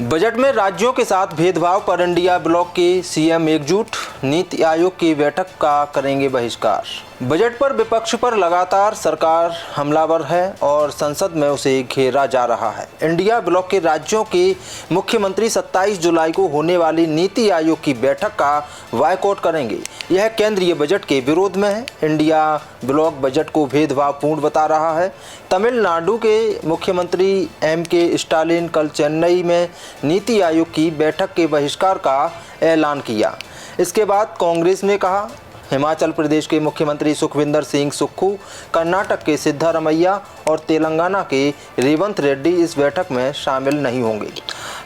Budget में राज्यों के साथ भेदभाव पर इंडिया ब्लॉक के सीएम एकजुट, नीति आयोग की बैठक का करेंगे बहिष्कार। बजट पर विपक्ष पर लगातार सरकार हमलावर है और संसद में उसे घेरा जा रहा है। इंडिया ब्लॉक के राज्यों के मुख्यमंत्री 27 जुलाई को होने वाली नीति आयोग की बैठक का बायकॉट करेंगे। यह केंद्रीय बजट के विरोध में है। इंडिया ब्लॉक बजट को भेदभावपूर्ण बता रहा है। तमिलनाडु के मुख्यमंत्री एम.के. स्टालिन कल चेन्नई में नीति आयोग की बैठक के बहिष्कार का ऐलान किया। इसके बाद कांग्रेस ने कहा, हिमाचल प्रदेश के मुख्यमंत्री सुखविंदर सिंह सुक्खू, कर्नाटक के सिद्धारमैया और तेलंगाना के रेवंत रेड्डी इस बैठक में शामिल नहीं होंगे।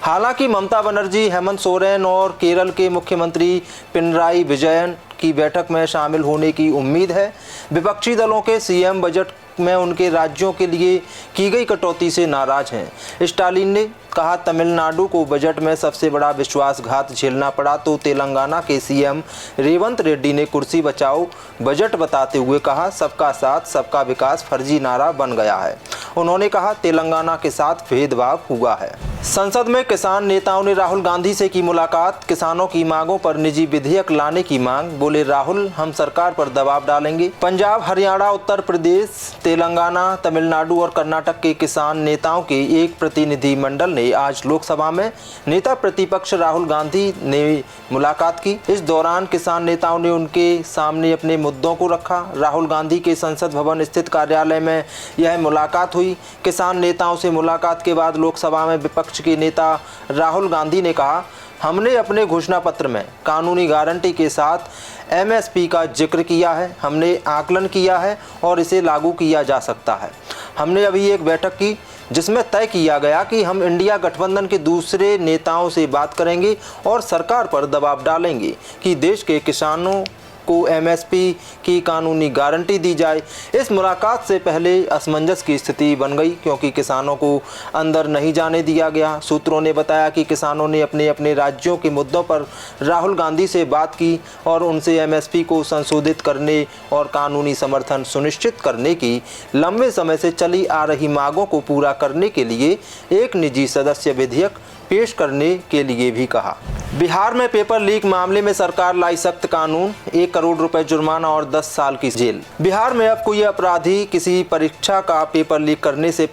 हालांकि ममता बनर्जी, हेमंत सोरेन और केरल के मुख्यमंत्री पिनराई विजयन की बैठक में शामिल होने की उम्मीद है। विपक्षी दलों के सीएम बजट में उनके राज्यों के लिए की गई कटौती से नाराज हैं। स्टालिन ने कहा, तमिलनाडु को बजट में सबसे बड़ा विश्वासघात झेलना पड़ा तो तेलंगाना के सीएम रेवंत रेड्डी ने कुर्सी बचाओ बजट बताते हुए कहा, सबका साथ सबका विकास फर्जी नारा बन गया है। उन्होंने कहा, तेलंगाना के साथ भेदभाव हुआ है। संसद में किसान नेताओं ने राहुल गांधी से की मुलाकात, किसानों की मांगों पर निजी विधेयक लाने की मांग। बोले राहुल, हम सरकार पर दबाव डालेंगे। पंजाब, हरियाणा, उत्तर प्रदेश, तेलंगाना, तमिलनाडु और कर्नाटक के किसान नेताओं के एक प्रतिनिधि मंडल ने आज लोकसभा में नेता प्रतिपक्ष राहुल गांधी ने मुलाकात की। इस दौरान किसान नेताओं ने उनके सामने अपने मुद्दों को रखा। राहुल गांधी के संसद भवन स्थित कार्यालय में यह मुलाकात हुई। किसान नेताओं से मुलाकात के बाद लोकसभा में विपक्ष के नेता राहुल गांधी ने कहा, हमने अपने घोषणा पत्र में कानूनी गारंटी के साथ एमएसपी का जिक्र किया है। हमने आकलन किया है और इसे लागू किया जा सकता है। हमने अभी एक बैठक की जिसमें तय किया गया कि हम इंडिया गठबंधन के दूसरे नेताओं से बात करेंगे और सरकार पर दबाव डालेंगे कि देश के किसानों को एमएसपी की कानूनी गारंटी दी जाए। इस मुलाकात से पहले असमंजस की स्थिति बन गई क्योंकि किसानों को अंदर नहीं जाने दिया गया। सूत्रों ने बताया कि किसानों ने अपने अपने राज्यों के मुद्दों पर राहुल गांधी से बात की और उनसे एमएसपी को संशोधित करने और कानूनी समर्थन सुनिश्चित करने की लंबे समय से चली आ रही मांगों को पूरा करने के लिए एक निजी सदस्य विधेयक पेश करने के लिए भी कहा। बिहार में पेपर लीक मामले में सरकार लाई सख्त कानून, 1 करोड़ रुपए जुर्माना और 10 साल की जेल। बिहार में अब कोई अपराधी किसी परीक्षा का पेपर लीक करने से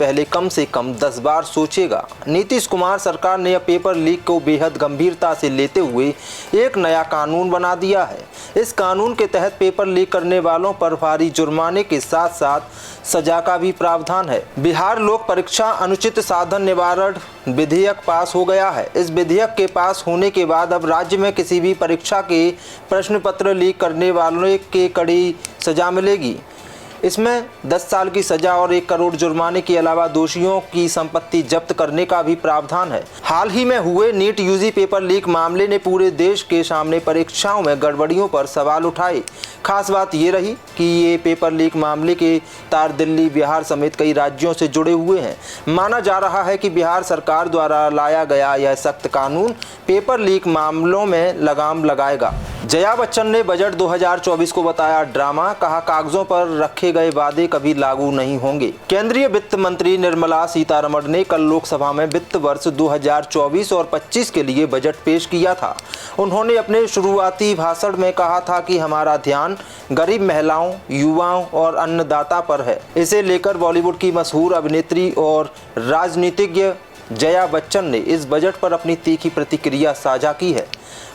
कम 10 बार सोचेगा। नीतीश कुमार सरकार ने अब पेपर लीक को बेहद गंभीरता से लेते हुए एक नया कानून बना दिया है। इस कानून के तहत पेपर लीक करने वालों पर भारी जुर्माने के साथ साथ सजा का भी प्रावधान है। बिहार लोक परीक्षा अनुचित साधन निवारण विधेयक पास हो गया है। इस विधेयक के पास होने के बाद अब राज्य में किसी भी परीक्षा के प्रश्न पत्र लीक करने वालों के कड़ी सजा मिलेगी। इसमें 10 साल की सजा और 1 करोड़ जुर्माने के अलावा दोषियों की संपत्ति जब्त करने का भी प्रावधान है। हाल ही में हुए नीट यूजी पेपर लीक मामले ने पूरे देश के सामने परीक्षाओं में गड़बड़ियों पर सवाल उठाए। खास बात ये रही कि ये पेपर लीक मामले के तार दिल्ली, बिहार समेत कई राज्यों से जुड़े हुए हैं। माना जा रहा है कि बिहार सरकार द्वारा लाया गया यह सख्त कानून पेपर लीक मामलों में लगाम लगाएगा। जया बच्चन ने बजट 2024 को बताया ड्रामा, कहा कागजों पर रखे गए वादे कभी लागू नहीं होंगे। केंद्रीय वित्त मंत्री निर्मला सीतारमण ने कल लोकसभा में वित्त वर्ष 2024 और 25 के लिए बजट पेश किया था। उन्होंने अपने शुरुआती भाषण में कहा था कि हमारा ध्यान गरीब महिलाओं, युवाओं और अन्नदाता पर है। इसे लेकर बॉलीवुड की मशहूर अभिनेत्री और राजनीतिज्ञ जया बच्चन ने इस बजट पर अपनी तीखी प्रतिक्रिया साझा की है।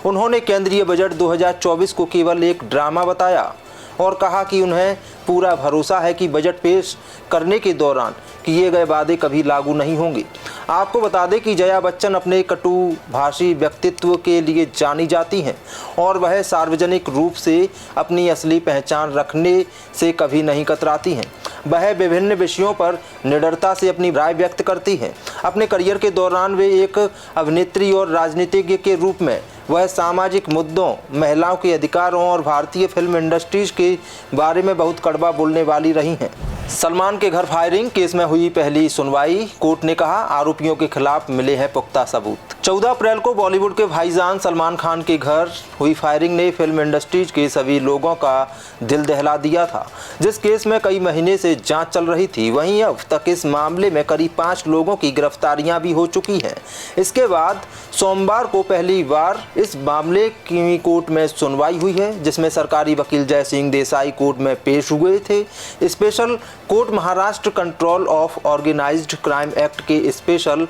उन्होंने केंद्रीय बजट 2024 को केवल एक ड्रामा बताया और कहा कि उन्हें पूरा भरोसा है कि बजट पेश करने के दौरान किए गए वादे कभी लागू नहीं होंगे। आपको बता दें कि जया बच्चन अपने कटुभाषी व्यक्तित्व के लिए जानी जाती हैं और वह सार्वजनिक रूप से अपनी असली पहचान रखने से कभी नहीं कतराती हैं। वह विभिन्न विषयों पर निडरता से अपनी राय व्यक्त करती हैं। अपने करियर के दौरान वे एक अभिनेत्री और राजनीतिज्ञ के रूप में वह सामाजिक मुद्दों, महिलाओं के अधिकारों और भारतीय फिल्म इंडस्ट्रीज के बारे में बहुत कड़वा बोलने वाली रही हैं। सलमान के घर फायरिंग केस में हुई पहली सुनवाई। कोर्ट ने कहा, आरोपियों के खिलाफ मिले हैं पुख्ता सबूत। 14 अप्रैल को बॉलीवुड के भाईजान सलमान खान के घर हुई फायरिंग ने फिल्म इंडस्ट्रीज के सभी लोगों का दिल दहला दिया था, जिस केस में कई महीने से जांच चल रही थी। वहीं अब तक इस मामले में करीब 5 लोगों की गिरफ्तारियां भी हो चुकी हैं। इसके बाद सोमवार को पहली बार इस मामले की कोर्ट में सुनवाई हुई है, जिसमें सरकारी वकील जय सिंह देसाई कोर्ट में पेश हुए थे। Special court Maharashtra control of organised crime act के स्पेशल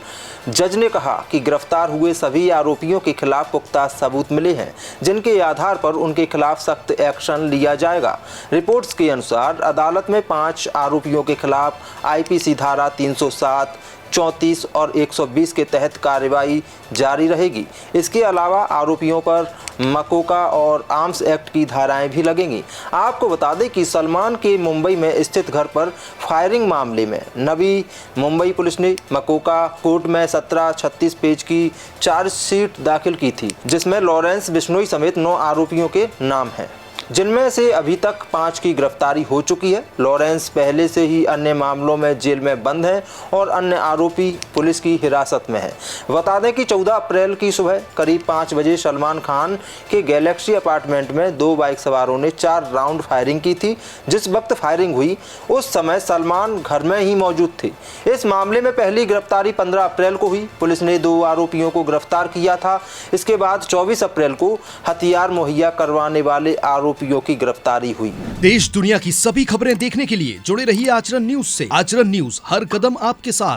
जज ने कहा कि गिरफ्तार हुए सभी आरोपियों के खिलाफ पुख्ता सबूत मिले हैं, जिनके आधार पर उनके खिलाफ सख्त एक्शन लिया जाएगा। रिपोर्ट्स के अनुसार अदालत में 5 आरोपियों के खिलाफ आईपीसी धारा 307, 34 और 120 के तहत कार्रवाई जारी रहेगी। इसके अलावा आरोपियों पर मकोका और आर्म्स एक्ट की धाराएं भी लगेंगी। आपको बता दें कि सलमान के मुंबई में स्थित घर पर फायरिंग मामले में नवी मुंबई पुलिस ने मकोका कोर्ट में 1736 पेज की चार्जशीट दाखिल की थी, जिसमें लॉरेंस बिश्नोई समेत 9 आरोपियों के नाम हैं, जिनमें से अभी तक 5 की गिरफ्तारी हो चुकी है। लॉरेंस पहले से ही अन्य मामलों में जेल में बंद है और अन्य आरोपी पुलिस की हिरासत में है। बता दें कि 14 अप्रैल की सुबह करीब 5 बजे सलमान खान के गैलेक्सी अपार्टमेंट में 2 बाइक सवारों ने 4 राउंड फायरिंग की थी। जिस वक्त फायरिंग हुई उस समय सलमान घर में ही मौजूद थे। इस मामले में पहली गिरफ्तारी 15 अप्रैल को हुई। पुलिस ने 2 आरोपियों को गिरफ्तार किया था। इसके बाद 24 अप्रैल को हथियार मुहैया करवाने वाले आरोपियों की गिरफ्तारी हुई। देश दुनिया की सभी खबरें देखने के लिए जुड़े रहिए आचरण न्यूज से। आचरण न्यूज, हर कदम आपके साथ।